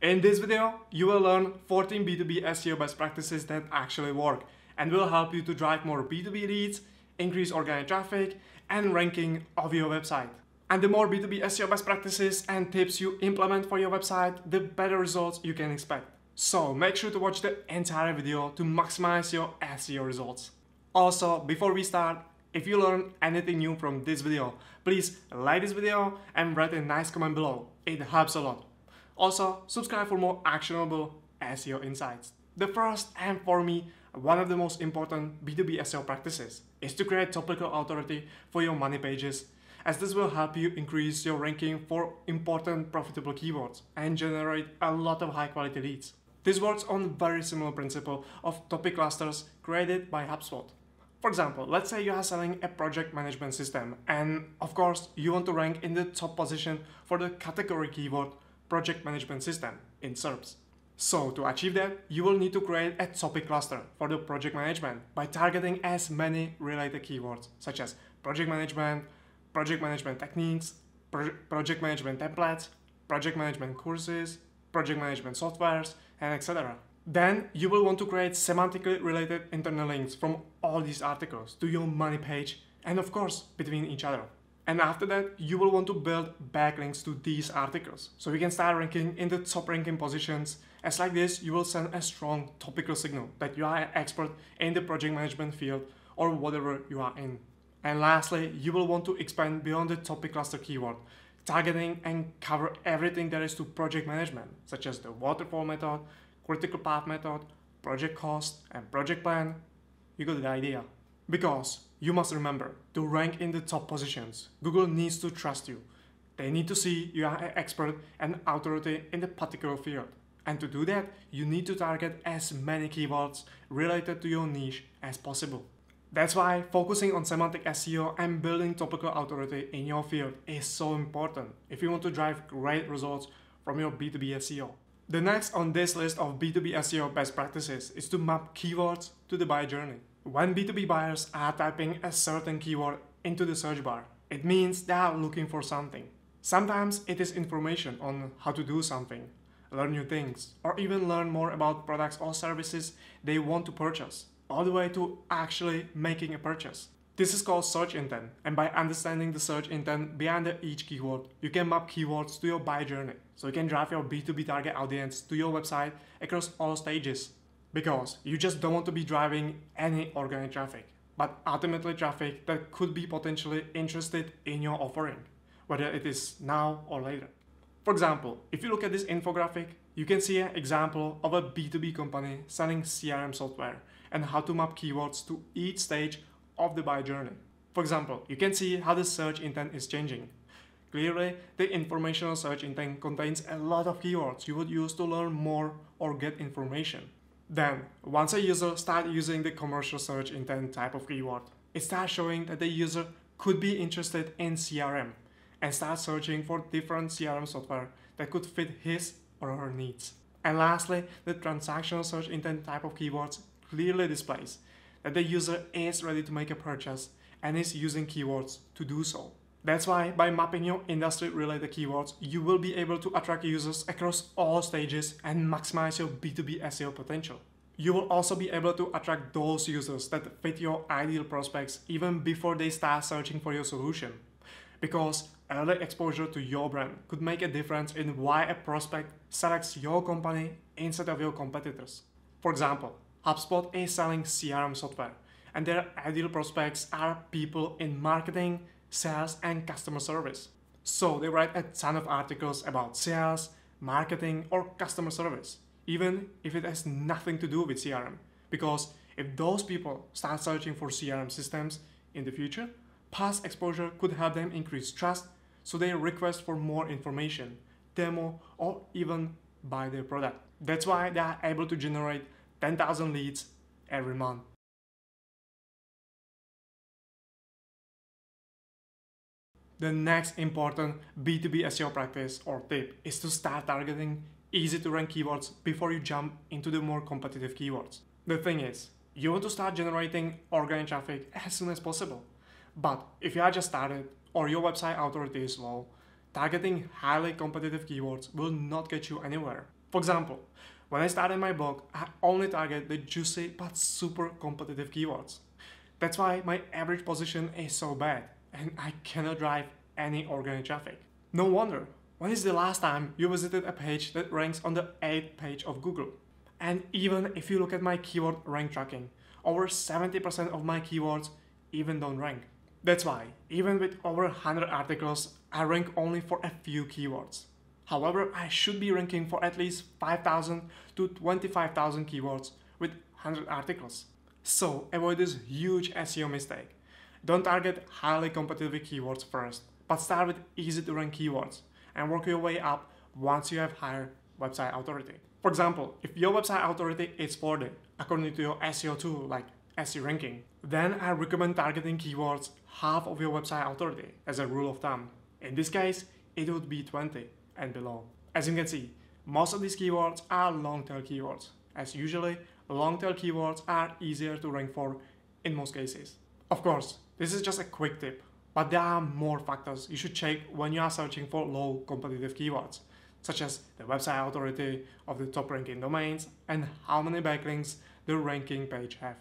In this video, you will learn 14 B2B SEO best practices that actually work and will help you to drive more B2B leads, increase organic traffic, and ranking of your website. And the more B2B SEO best practices and tips you implement for your website, the better results you can expect. So make sure to watch the entire video to maximize your SEO results. Also, before we start, if you learned anything new from this video, please like this video and write a nice comment below. It helps a lot. Also, subscribe for more actionable SEO insights. The first, and for me, one of the most important B2B SEO practices is to create topical authority for your money pages, as this will help you increase your ranking for important profitable keywords and generate a lot of high quality leads. This works on very similar principle of topic clusters created by HubSpot. For example, let's say you are selling a project management system and of course you want to rank in the top position for the category keyword project management system in SERPs. So to achieve that, you will need to create a topic cluster for the project management by targeting as many related keywords such as project management techniques, project management templates, project management courses, project management softwares, and etc. Then you will want to create semantically related internal links from all these articles to your money page and of course between each other. And after that, you will want to build backlinks to these articles so you can start ranking in the top ranking positions. As like this, you will send a strong topical signal that you are an expert in the project management field or whatever you are in. And lastly, you will want to expand beyond the topic cluster keyword, targeting and cover everything there is to project management, such as the waterfall method, critical path method, project cost, and project plan. You got the idea. Because you must remember, to rank in the top positions, Google needs to trust you. They need to see you are an expert and authority in the particular field. And to do that, you need to target as many keywords related to your niche as possible. That's why focusing on semantic SEO and building topical authority in your field is so important if you want to drive great results from your B2B SEO. The next on this list of B2B SEO best practices is to map keywords to the buyer journey. When B2B buyers are typing a certain keyword into the search bar, it means they are looking for something. Sometimes it is information on how to do something, learn new things, or even learn more about products or services they want to purchase, all the way to actually making a purchase. This is called search intent, and by understanding the search intent behind each keyword, you can map keywords to your buyer journey, so you can drive your B2B target audience to your website across all stages. Because you just don't want to be driving any organic traffic, but ultimately traffic that could be potentially interested in your offering, whether it is now or later. For example, if you look at this infographic, you can see an example of a B2B company selling CRM software and how to map keywords to each stage of the buyer journey. For example, you can see how the search intent is changing. Clearly, the informational search intent contains a lot of keywords you would use to learn more or get information. Then, once a user starts using the commercial search intent type of keyword, it starts showing that the user could be interested in CRM and starts searching for different CRM software that could fit his or her needs. And lastly, the transactional search intent type of keywords clearly displays that the user is ready to make a purchase and is using keywords to do so. That's why by mapping your industry-related keywords, you will be able to attract users across all stages and maximize your B2B SEO potential. You will also be able to attract those users that fit your ideal prospects even before they start searching for your solution. Because early exposure to your brand could make a difference in why a prospect selects your company instead of your competitors. For example, HubSpot is selling CRM software, and their ideal prospects are people in marketing, sales, and customer service. So they write a ton of articles about sales, marketing, or customer service, even if it has nothing to do with CRM. Because if those people start searching for CRM systems in the future, past exposure could help them increase trust, so they request for more information, demo, or even buy their product. That's why they are able to generate 10,000 leads every month. The next important B2B SEO practice or tip is to start targeting easy to rank keywords before you jump into the more competitive keywords. The thing is, you want to start generating organic traffic as soon as possible. But if you are just started or your website authority is low, targeting highly competitive keywords will not get you anywhere. For example, when I started my blog, I only target the juicy but super competitive keywords. That's why my average position is so bad and I cannot drive any organic traffic. No wonder. When is the last time you visited a page that ranks on the 8th page of Google? And even if you look at my keyword rank tracking, over 70% of my keywords even don't rank. That's why, even with over 100 articles, I rank only for a few keywords. However, I should be ranking for at least 5,000 to 25,000 keywords with 100 articles. So avoid this huge SEO mistake. Don't target highly competitive keywords first, but start with easy to rank keywords and work your way up once you have higher website authority. For example, if your website authority is 40, according to your SEO tool like SEO ranking, then I recommend targeting keywords half of your website authority as a rule of thumb. In this case, it would be 20 and below. As you can see, most of these keywords are long-tail keywords, as usually long-tail keywords are easier to rank for in most cases. Of course, this is just a quick tip, but there are more factors you should check when you are searching for low competitive keywords, such as the website authority of the top ranking domains and how many backlinks the ranking page have.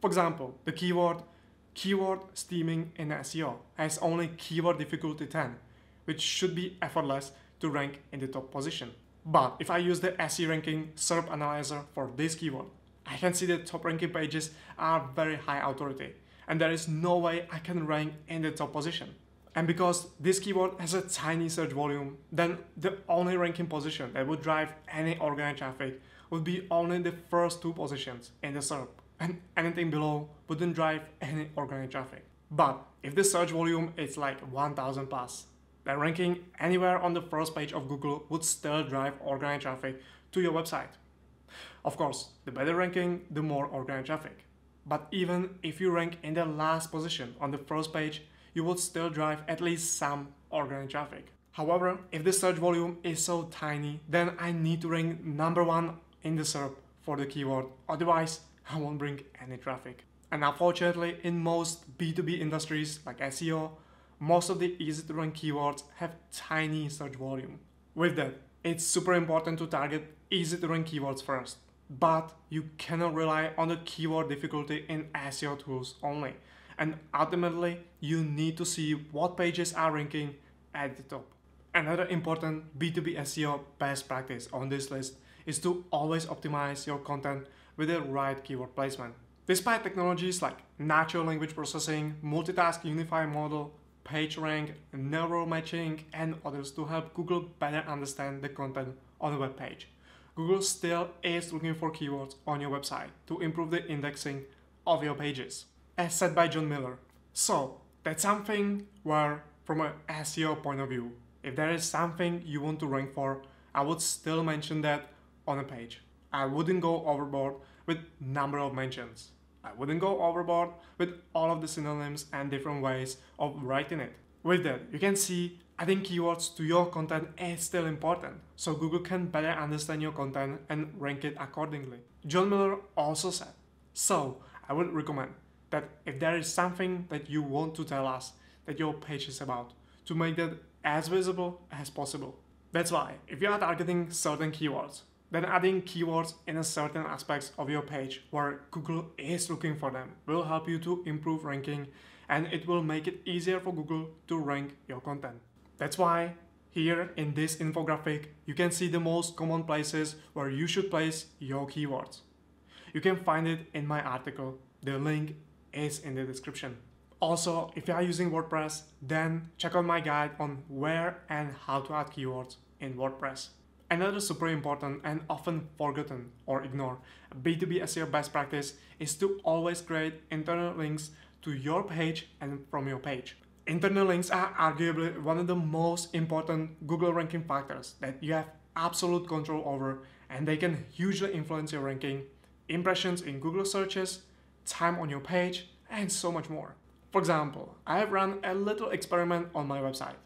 For example, the keyword steaming in SEO has only keyword difficulty 10, which should be effortless to rank in the top position. But if I use the SEO ranking SERP analyzer for this keyword, I can see the top ranking pages are very high authority and there is no way I can rank in the top position. And because this keyword has a tiny search volume, then the only ranking position that would drive any organic traffic would be only the first 2 positions in the SERP, and anything below wouldn't drive any organic traffic. But if the search volume is like 1000 plus, then ranking anywhere on the first page of Google would still drive organic traffic to your website. Of course, the better ranking, the more organic traffic. But even if you rank in the last position on the first page, you would still drive at least some organic traffic. However, if the search volume is so tiny, then I need to rank number 1 in the SERP for the keyword, otherwise I won't bring any traffic. And unfortunately, in most B2B industries like SEO, most of the easy to rank keywords have tiny search volume. With that, it's super important to target easy to rank keywords first. But you cannot rely on the keyword difficulty in SEO tools only. And ultimately, you need to see what pages are ranking at the top. Another important B2B SEO best practice on this list is to always optimize your content with the right keyword placement. Despite technologies like natural language processing, multitask unified model, PageRank, neural matching, and others to help Google better understand the content on the web page, Google still is looking for keywords on your website to improve the indexing of your pages, as said by John Miller. So that's something where, from an SEO point of view, if there is something you want to rank for, I would still mention that on a page. I wouldn't go overboard with number of mentions. I wouldn't go overboard with all of the synonyms and different ways of writing it. With that, you can see adding keywords to your content is still important, so Google can better understand your content and rank it accordingly. John Miller also said, so I would recommend that if there is something that you want to tell us that your page is about, to make that as visible as possible. That's why, if you are targeting certain keywords, then adding keywords in a certain aspects of your page where Google is looking for them will help you to improve ranking, and it will make it easier for Google to rank your content. That's why here in this infographic you can see the most common places where you should place your keywords. You can find it in my article. The link is in the description. Also, if you are using WordPress, then check out my guide on where and how to add keywords in WordPress. Another super important and often forgotten or ignored B2B SEO best practice is to always create internal links to your page and from your page. Internal links are arguably one of the most important Google ranking factors that you have absolute control over, and they can hugely influence your ranking, impressions in Google searches, time on your page, and so much more. For example, I have run a little experiment on my website.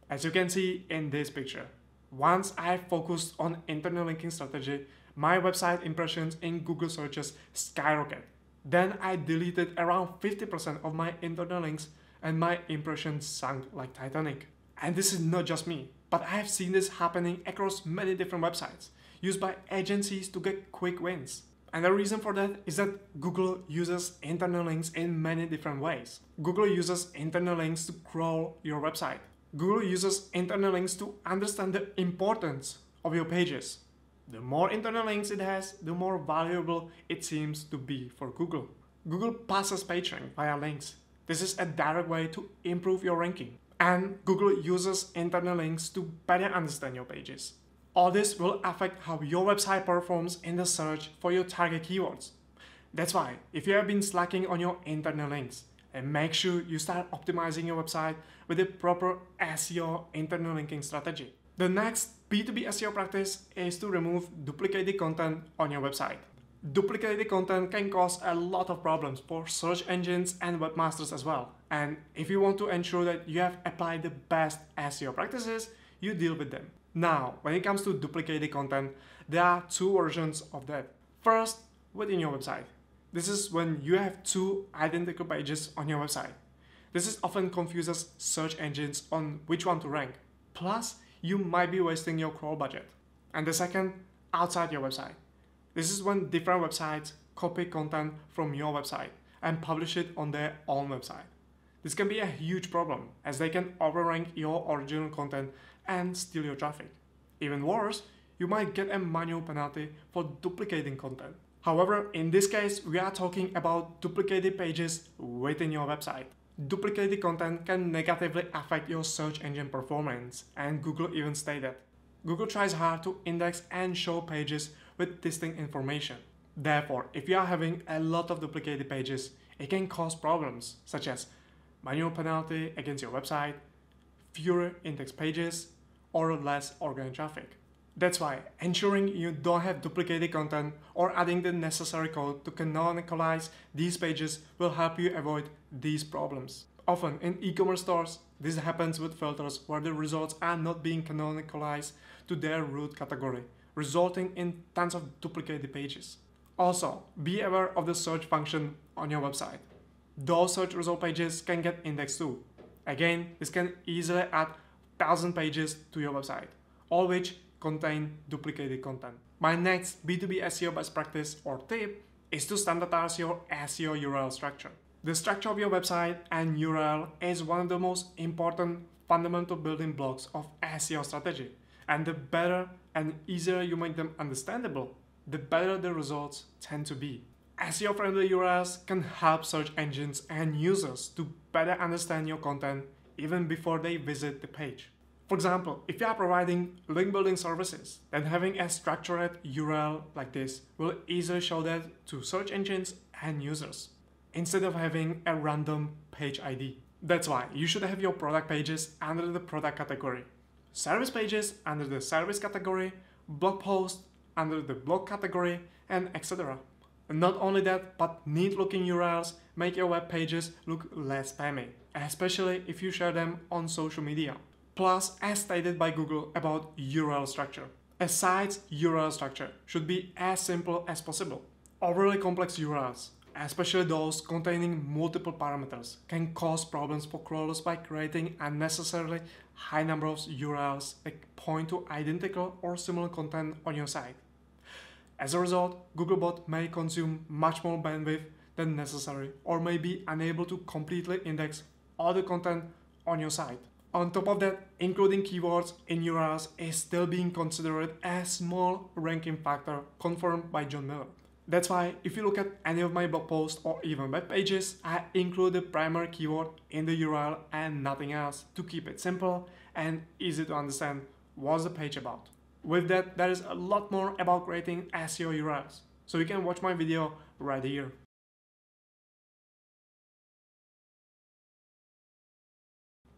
As you can see in this picture, once I focused on internal linking strategy, my website impressions in Google searches skyrocket. Then I deleted around 50% of my internal links and my impressions sank like Titanic. And this is not just me, but I have seen this happening across many different websites. used by agencies to get quick wins. And the reason for that is that Google uses internal links in many different ways. Google uses internal links to crawl your website. Google uses internal links to understand the importance of your pages. The more internal links it has, the more valuable it seems to be for Google. Google passes PageRank via links. This is a direct way to improve your ranking. And Google uses internal links to better understand your pages. All this will affect how your website performs in the search for your target keywords. That's why, if you have been slacking on your internal links, and make sure you start optimizing your website with a proper SEO internal linking strategy. The next B2B SEO practice is to remove duplicated content on your website. Duplicated content can cause a lot of problems for search engines and webmasters as well. And if you want to ensure that you have applied the best SEO practices, you deal with them. Now, when it comes to duplicated content, there are two versions of that. First, within your website. This is when you have two identical pages on your website. This is often confuses search engines on which one to rank. Plus, you might be wasting your crawl budget. And the second, outside your website. This is when different websites copy content from your website and publish it on their own website. This can be a huge problem as they can overrank your original content and steal your traffic. Even worse, you might get a manual penalty for duplicating content. However, in this case, we are talking about duplicated pages within your website. Duplicated content can negatively affect your search engine performance, and Google even stated. Google tries hard to index and show pages with distinct information. Therefore, if you are having a lot of duplicated pages, it can cause problems such as manual penalty against your website, fewer index pages, or less organic traffic. That's why ensuring you don't have duplicated content or adding the necessary code to canonicalize these pages will help you avoid these problems. Often in e-commerce stores, this happens with filters where the results are not being canonicalized to their root category, resulting in tons of duplicated pages. Also, be aware of the search function on your website. Those search result pages can get indexed too. Again, this can easily add 1,000 pages to your website, all which contain duplicated content. My next B2B SEO best practice or tip is to standardize your SEO URL structure. The structure of your website and URL is one of the most important fundamental building blocks of SEO strategy. And the better and easier you make them understandable, the better the results tend to be. SEO-friendly URLs can help search engines and users to better understand your content even before they visit the page. For example, if you are providing link building services, then having a structured URL like this will easily show that to search engines and users, instead of having a random page ID. That's why you should have your product pages under the product category, service pages under the service category, blog posts under the blog category, and etc. And not only that, but neat-looking URLs make your web pages look less spammy, especially if you share them on social media. Plus, as stated by Google about URL structure, a site's URL structure should be as simple as possible. Overly complex URLs, especially those containing multiple parameters, can cause problems for crawlers by creating unnecessarily high number of URLs that point to identical or similar content on your site. As a result, Googlebot may consume much more bandwidth than necessary or may be unable to completely index all the content on your site. On top of that, including keywords in URLs is still being considered a small ranking factor confirmed by John Miller. That's why if you look at any of my blog posts or even web pages, I include the primary keyword in the URL and nothing else to keep it simple and easy to understand what's the page about. With that, there is a lot more about creating SEO URLs, so you can watch my video right here.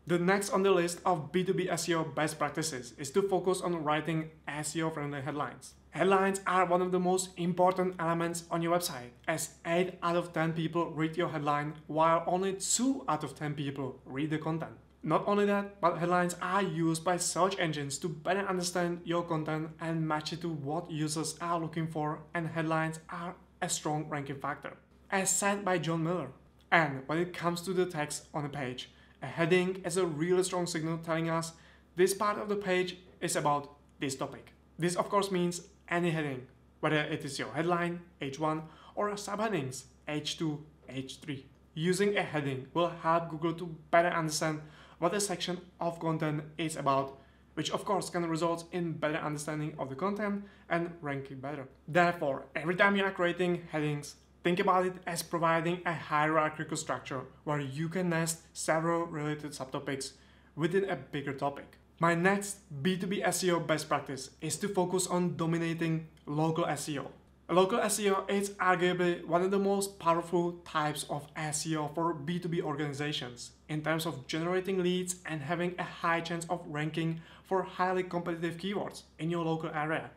The next on the list of B2B SEO best practices is to focus on writing SEO-friendly headlines. Headlines are one of the most important elements on your website, as 8 out of 10 people read your headline, while only 2 out of 10 people read the content. Not only that, but headlines are used by search engines to better understand your content and match it to what users are looking for, and headlines are a strong ranking factor, as said by John Miller. And when it comes to the text on a page, a heading is a really strong signal telling us this part of the page is about this topic. This of course means any heading, whether it is your headline, H1, or subheadings, H2, H3. Using a heading will help Google to better understand what a section of content is about, which of course can result in better understanding of the content and ranking better. Therefore, every time you are creating headings, think about it as providing a hierarchical structure where you can nest several related subtopics within a bigger topic. My next B2B SEO best practice is to focus on dominating local SEO. Local SEO is arguably one of the most powerful types of SEO for B2B organizations in terms of generating leads and having a high chance of ranking for highly competitive keywords in your local area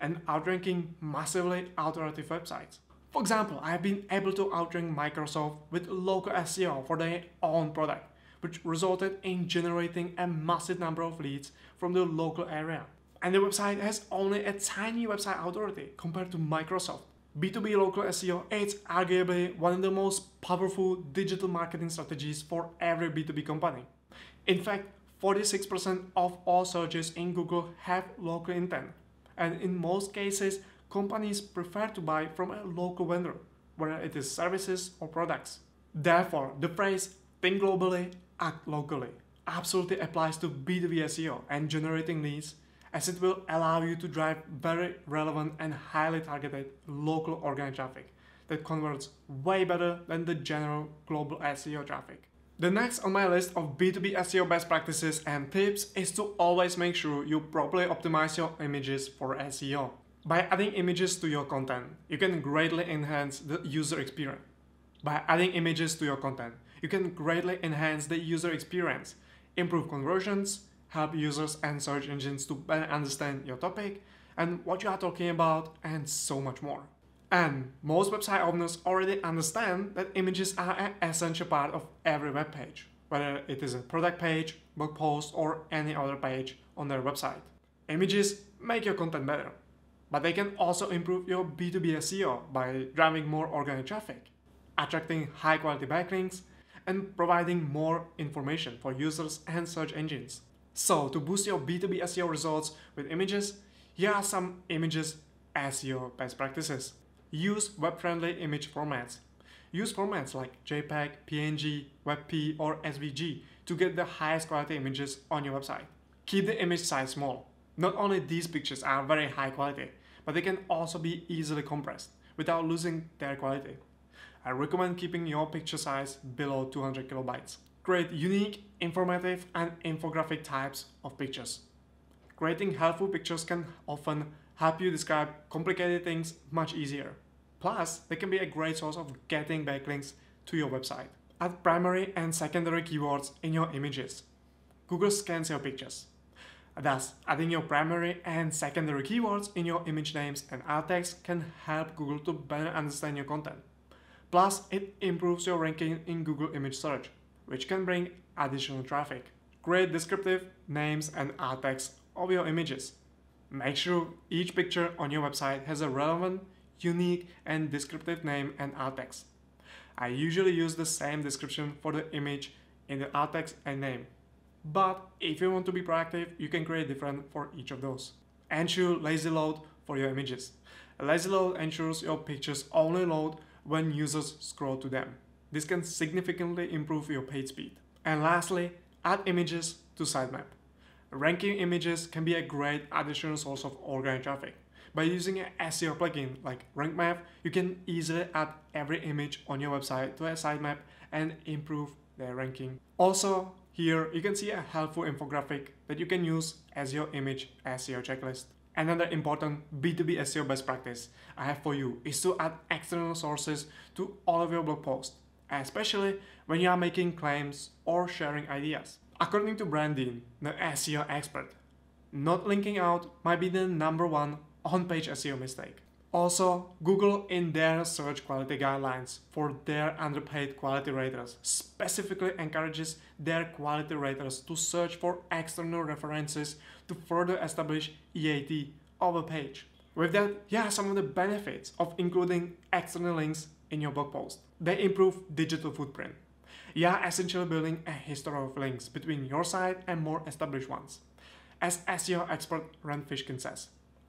and outranking massively alternative websites. For example, I have been able to outrank Microsoft with local SEO for their own product, which resulted in generating a massive number of leads from the local area. And the website has only a tiny website authority compared to Microsoft. B2B local SEO is arguably one of the most powerful digital marketing strategies for every B2B company. In fact, 46% of all searches in Google have local intent, and in most cases, companies prefer to buy from a local vendor, whether it is services or products. Therefore, the phrase "think globally, act locally" absolutely applies to B2B SEO and generating leads, as it will allow you to drive very relevant and highly targeted local organic traffic that converts way better than the general global SEO traffic. The next on my list of B2B SEO best practices and tips is to always make sure you properly optimize your images for SEO. By adding images to your content, you can greatly enhance the user experience. Improve conversions, help users and search engines to better understand your topic and what you are talking about, and so much more. And most website owners already understand that images are an essential part of every web page, whether it is a product page, blog post, or any other page on their website. Images make your content better, but they can also improve your B2B SEO by driving more organic traffic, attracting high-quality backlinks, and providing more information for users and search engines. So, to boost your B2B SEO results with images, here are some images SEO best practices. Use web-friendly image formats. Use formats like JPEG, PNG, WebP, or SVG to get the highest quality images on your website. Keep the image size small. Not only these pictures are very high quality, but they can also be easily compressed without losing their quality. I recommend keeping your picture size below 200 kilobytes. Create unique, informative, and infographic types of pictures. Creating helpful pictures can often help you describe complicated things much easier. Plus, they can be a great source of getting backlinks to your website. Add primary and secondary keywords in your images. Google scans your pictures. Thus, adding your primary and secondary keywords in your image names and alt text can help Google to better understand your content. Plus, it improves your ranking in Google image search, which can bring additional traffic. Create descriptive names and alt text of your images. Make sure each picture on your website has a relevant, unique, and descriptive name and alt text. I usually use the same description for the image in the alt text and name. But if you want to be proactive, you can create different for each of those. Ensure lazy load for your images. A lazy load ensures your pictures only load when users scroll to them. This can significantly improve your page speed. And lastly, add images to sitemap. Ranking images can be a great additional source of organic traffic. By using an SEO plugin like Rank Map, you can easily add every image on your website to a sitemap and improve their ranking. Also, here you can see a helpful infographic that you can use as your image SEO checklist. Another important B2B SEO best practice I have for you is to add external sources to all of your blog posts, especially when you are making claims or sharing ideas. According to Brandin, the SEO expert, not linking out might be the #1 on-page SEO mistake. Also, Google in their search quality guidelines for their underpaid quality raters specifically encourages their quality raters to search for external references to further establish EAT of a page. With that, here are some of the benefits of including external links in your blog post. They improve digital footprint. You are essentially building a history of links between your site and more established ones. As SEO expert Rand Fishkin says,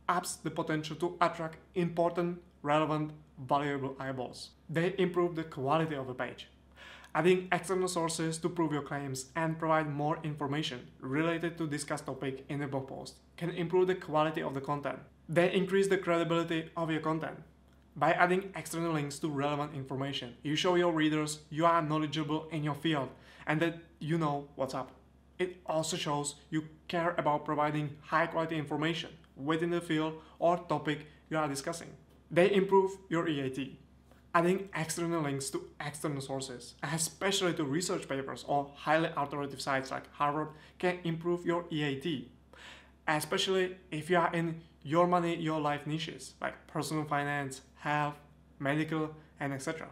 ups the potential to attract important, relevant, valuable eyeballs. They improve the quality of a page. Adding external sources to prove your claims and provide more information related to discussed topic in a blog post can improve the quality of the content. They increase the credibility of your content. By adding external links to relevant information, you show your readers you are knowledgeable in your field and that you know what's up. It also shows you care about providing high quality information within the field or topic you are discussing. They improve your EAT. Adding external links to external sources, especially to research papers or highly authoritative sites like Harvard, can improve your EAT, especially if you are in your money, your life niches like personal finance, health, medical, and etc.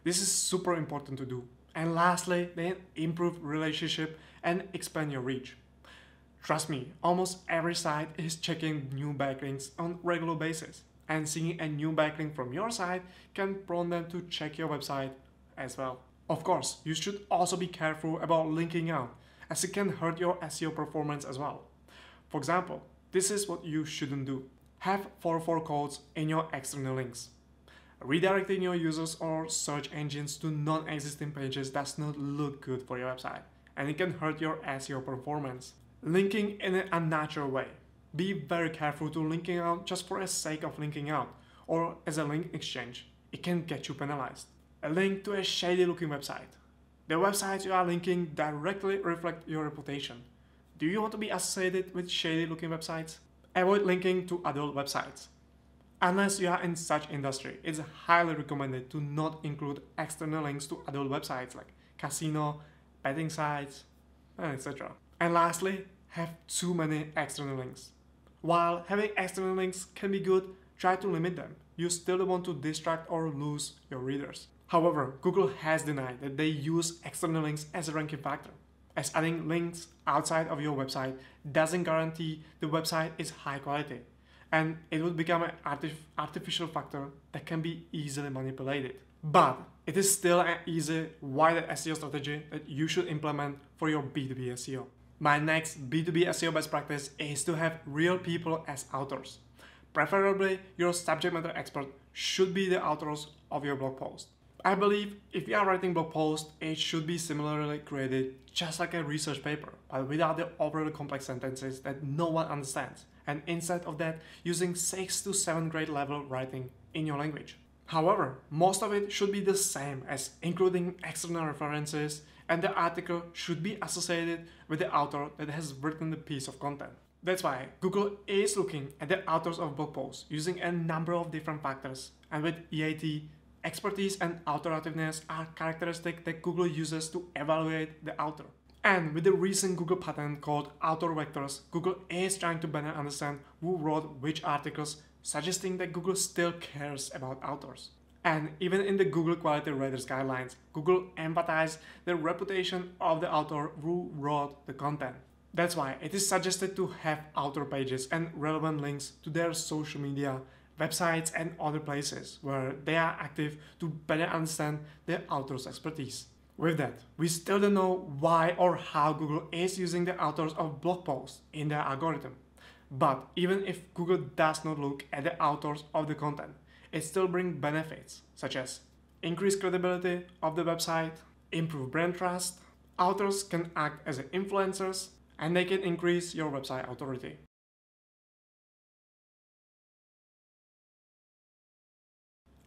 This is super important to do. And lastly, they improve relationship and expand your reach. Trust me, almost every site is checking new backlinks on a regular basis, and seeing a new backlink from your site can prompt them to check your website as well. Of course, you should also be careful about linking out, as it can hurt your SEO performance as well. For example, this is what you shouldn't do. Have 404 codes in your external links. Redirecting your users or search engines to non-existing pages does not look good for your website, and it can hurt your SEO performance. Linking in an unnatural way. Be very careful to linking out just for the sake of linking out or as a link exchange. It can get you penalized. A link to a shady looking website. The websites you are linking directly reflect your reputation. Do you want to be associated with shady looking websites? Avoid linking to adult websites. Unless you are in such industry, it's highly recommended to not include external links to adult websites like casino, betting sites, etc. And lastly, have too many external links. While having external links can be good, try to limit them. You still don't want to distract or lose your readers. However, Google has denied that they use external links as a ranking factor, as adding links outside of your website doesn't guarantee the website is high quality, and it would become an artificial factor that can be easily manipulated. But it is still an easy, wider SEO strategy that you should implement for your B2B SEO. My next B2B SEO best practice is to have real people as authors. Preferably, your subject matter expert should be the authors of your blog post. I believe if you are writing blog posts, it should be similarly created just like a research paper, but without the overly complex sentences that no one understands, and instead of that, using 6th to 7th grade level writing in your language. However, most of it should be the same as including external references, and the article should be associated with the author that has written the piece of content. That's why Google is looking at the authors of blog posts using a number of different factors, and with EAT, expertise and authoritativeness are characteristics that Google uses to evaluate the author. And with the recent Google patent called Author Vectors, Google is trying to better understand who wrote which articles, suggesting that Google still cares about authors. And even in the Google Quality Raters guidelines, Google emphasized the reputation of the author who wrote the content. That's why it is suggested to have author pages and relevant links to their social media, websites, and other places where they are active to better understand the author's expertise. With that, we still don't know why or how Google is using the authors of blog posts in their algorithm. But even if Google does not look at the authors of the content, it still brings benefits such as increased credibility of the website, improved brand trust, authors can act as influencers, and they can increase your website authority.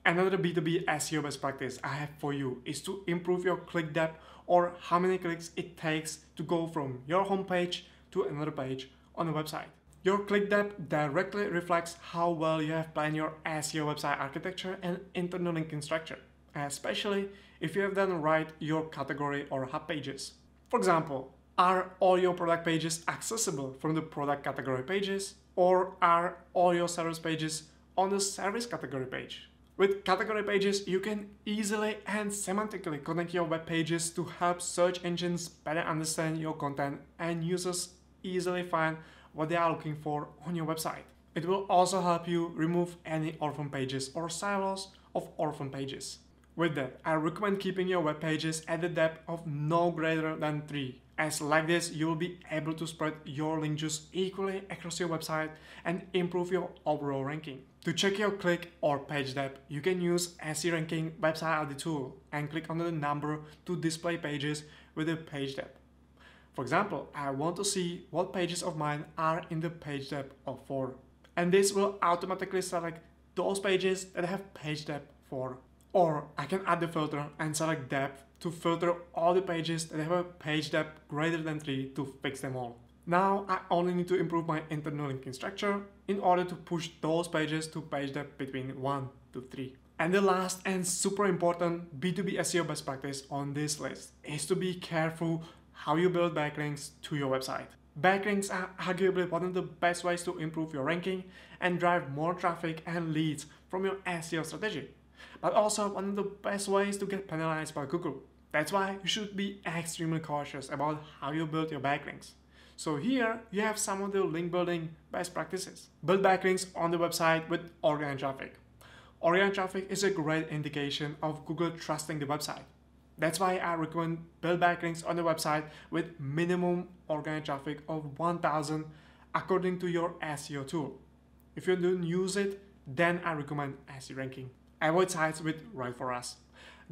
Another B2B SEO best practice I have for you is to improve your click depth, or how many clicks it takes to go from your homepage to another page on a website. Your click depth directly reflects how well you have planned your SEO website architecture and internal linking structure, especially if you have done right your category or hub pages. For example, are all your product pages accessible from the product category pages, or are all your service pages on the service category page? With category pages, you can easily and semantically connect your web pages to help search engines better understand your content and users easily find what they are looking for on your website. It will also help you remove any orphan pages or silos of orphan pages. With that, I recommend keeping your web pages at the depth of no greater than 3 as like this you will be able to spread your link juice equally across your website and improve your overall ranking. To check your click or page depth, you can use SE Ranking website ID tool and click on the number to display pages with the page depth. For example, I want to see what pages of mine are in the page depth of 4. And this will automatically select those pages that have page depth 4. Or I can add the filter and select depth to filter all the pages that have a page depth greater than 3 to fix them all. Now I only need to improve my internal linking structure in order to push those pages to page depth between 1 to 3. And the last and super important B2B SEO best practice on this list is to be careful how you build backlinks to your website. Backlinks are arguably one of the best ways to improve your ranking and drive more traffic and leads from your SEO strategy, but also one of the best ways to get penalized by Google. That's why you should be extremely cautious about how you build your backlinks. So here you have some of the link building best practices. Build backlinks on the website with organic traffic. Organic traffic is a great indication of Google trusting the website. That's why I recommend build backlinks on the website with minimum organic traffic of 1000 according to your SEO tool. If you don't use it, then I recommend SE Ranking. Avoid sites with Right for Us.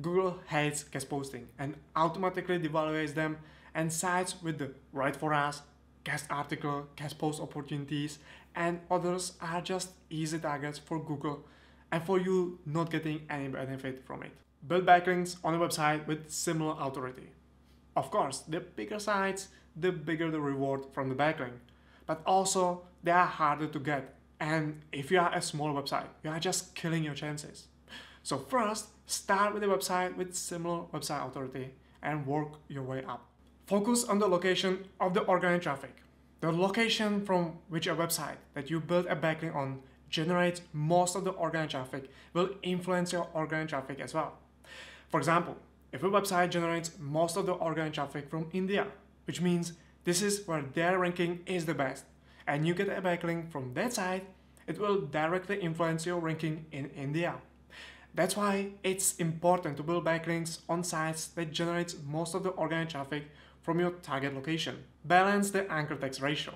Google hates guest posting and automatically devaluates them, and sites with the Right for Us, guest article, guest post opportunities, and others are just easy targets for Google and for you not getting any benefit from it. Build backlinks on a website with similar authority. Of course, the bigger sites, the bigger the reward from the backlink, but also they are harder to get, and if you are a small website, you are just killing your chances. So first, start with a website with similar website authority and work your way up. Focus on the location of the organic traffic. The location from which a website that you build a backlink on generates most of the organic traffic will influence your organic traffic as well. For example, if a website generates most of the organic traffic from India, which means this is where their ranking is the best, and you get a backlink from that site, it will directly influence your ranking in India. That's why it's important to build backlinks on sites that generate most of the organic traffic from your target location. Balance the anchor text ratio.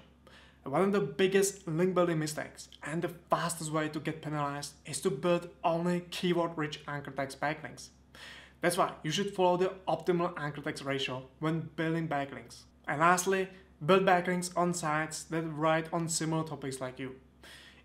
One of the biggest link building mistakes and the fastest way to get penalized is to build only keyword-rich anchor text backlinks. That's why you should follow the optimal anchor text ratio when building backlinks. And lastly, build backlinks on sites that write on similar topics like you.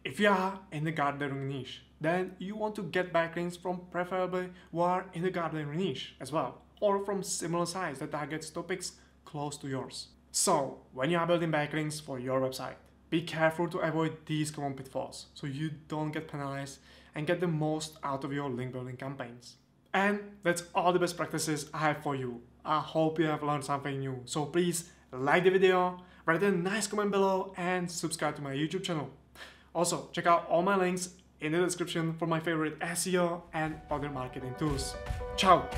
If you are in the gardening niche, then you want to get backlinks from preferably who are in the gardening niche as well, or from similar sites that targets topics close to yours. So, when you are building backlinks for your website, be careful to avoid these common pitfalls so you don't get penalized and get the most out of your link building campaigns. And that's all the best practices I have for you. I hope you have learned something new. So please like the video, write a nice comment below, and subscribe to my YouTube channel. Also, check out all my links in the description for my favorite SEO and other marketing tools. Ciao!